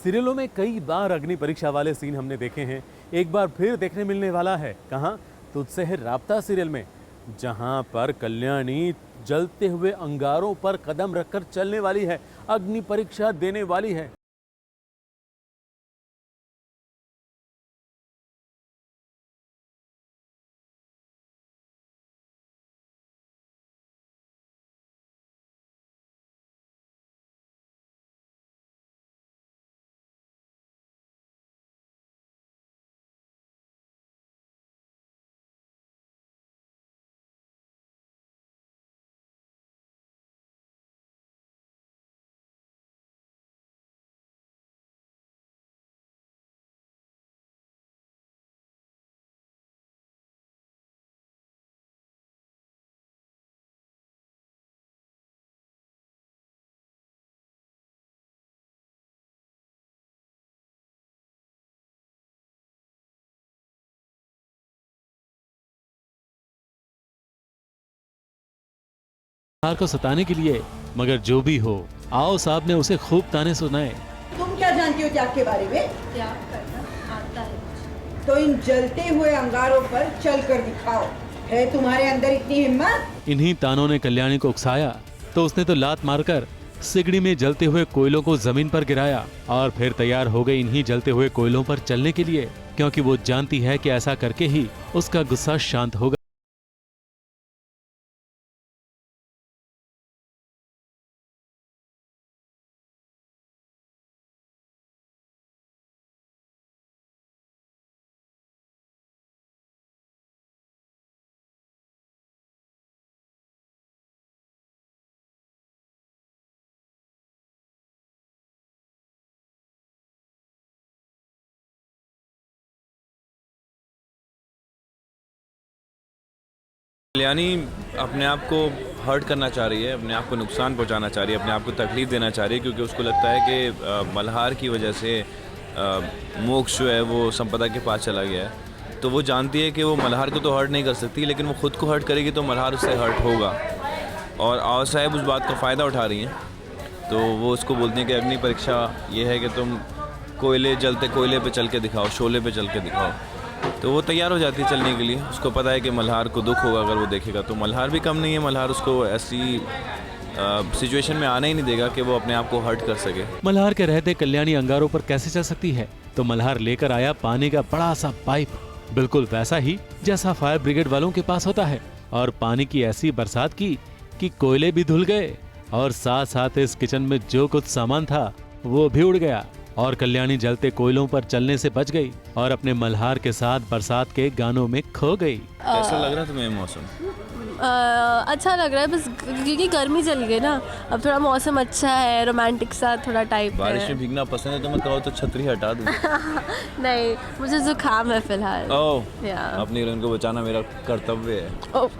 सीरियलों में कई बार अग्नि परीक्षा वाले सीन हमने देखे हैं। एक बार फिर देखने मिलने वाला है। कहाँ? तुझसे है राब्ता सीरियल में, जहां पर कल्याणी जलते हुए अंगारों पर कदम रखकर चलने वाली है, अग्नि परीक्षा देने वाली है। मल्हार को सताने के लिए, मगर जो भी हो, आओ साहब ने उसे खूब ताने सुनाए। तुम क्या जानती हो त्याग के बारे में? त्याग करना आता है मुझे। तो इन जलते हुए अंगारों पर चल कर दिखाओ। है तुम्हारे अंदर इतनी हिम्मत? इन्हीं तानों ने कल्याणी को उकसाया तो उसने तो लात मारकर सिगड़ी में जलते हुए कोयलों को जमीन पर गिराया और फिर तैयार हो गई इन्हीं जलते हुए कोयलों पर चलने के लिए, क्योंकि वो जानती है कि ऐसा करके ही उसका गुस्सा शांत होगा। कल्याणी अपने आप को हर्ट करना चाह रही है, अपने आप को नुकसान पहुंचाना चाह रही है, अपने आप को तकलीफ देना चाह रही है, क्योंकि उसको लगता है कि मल्हार की वजह से मोक्ष जो है वो संपदा के पास चला गया है। तो वो जानती है कि वो मल्हार को तो हर्ट नहीं कर सकती, लेकिन वो खुद को हर्ट करेगी तो मल्हार उससे हर्ट होगा। और आओ साहब उस बात का फ़ायदा उठा रही हैं। तो वो उसको बोलती हैं कि अग्नि परीक्षा ये है कि तुम जलते कोयले पे चल के दिखाओ, शोले पे चल के दिखाओ। तो वो तैयार हो जाती है चलने के लिए। उसको पता है कि मल्हार को दुख होगा अगर वो देखेगा, तो मल्हार भी कम नहीं है। मल्हार उसको ऐसी सिचुएशन में आने ही नहीं देगा कि वो अपने आप को हर्ट कर सके। मल्हार के रहते कल्याणी अंगारों पर कैसे चल सकती है? तो मल्हार लेकर आया पानी का बड़ा सा पाइप, बिल्कुल वैसा ही जैसा फायर ब्रिगेड वालों के पास होता है, और पानी की ऐसी बरसात की कि कोयले भी धुल गए और साथ साथ इस किचन में जो कुछ सामान था वो भी उड़ गया, और कल्याणी जलते कोयलों पर चलने से बच गई और अपने मल्हार के साथ बरसात के गानों में खो गई। कैसा लग रहा है तुम्हें मौसम? अच्छा लग रहा है, बस क्योंकि गर्मी चली गई ना, अब थोड़ा मौसम अच्छा है, रोमांटिक सा थोड़ा टाइप बारिश है। में भीगना पसंद है तो मैं कहो तो छतरी हटा दूँ। नहीं, मुझे जुकाम है फिलहाल। ओह, या अपनी हीरोइन को बचाना मेरा कर्तव्य है। ओह,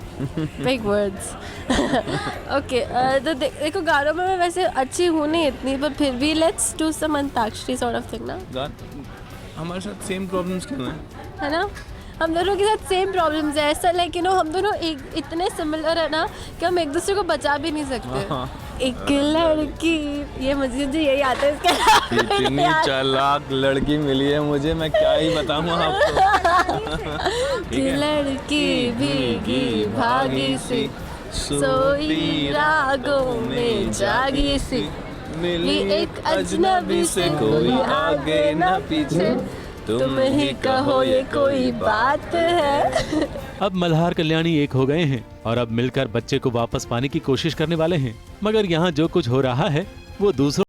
बिग वर्ड्स। ओके, तो देखो गानों में मैं वैसे अच्छी हूँ नहीं इतनी, पर फिर भी let's do some Antakshari sort of thing ना। हमारे साथ सेम प्रॉब्लम्स क्यों हैं? है ना, हम दोनों के साथ सेम प्रॉब्लम्स है। ऐसा लाइक हम दोनों एक इतने सिमिलर है ना कि हम एक दूसरे को बचा भी नहीं सकते। एक लड़की, ये मुझे यही आता है इसके अलावा इतनी चालाक लड़की मिली है मुझे, मैं क्या ही बताऊं आपको। कि लड़की भीगी भागी सी, सोई रागों में जागी सी, मिली एक अजनबी से, कोई आगे न पीछे, तुम ही कहो ये कोई बात है। अब मल्हार कल्याणी एक हो गए हैं और अब मिलकर बच्चे को वापस पाने की कोशिश करने वाले हैं, मगर यहाँ जो कुछ हो रहा है वो दूसरों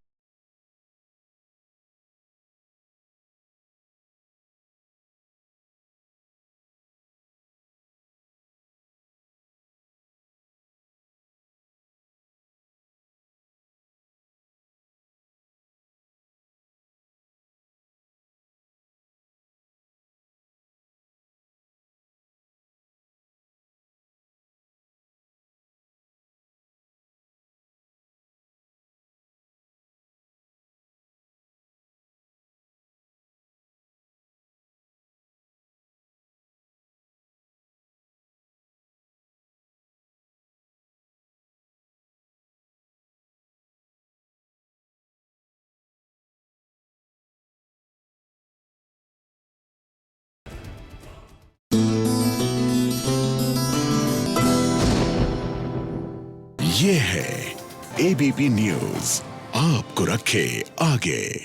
ये है एबीपी न्यूज, आपको रखे आगे।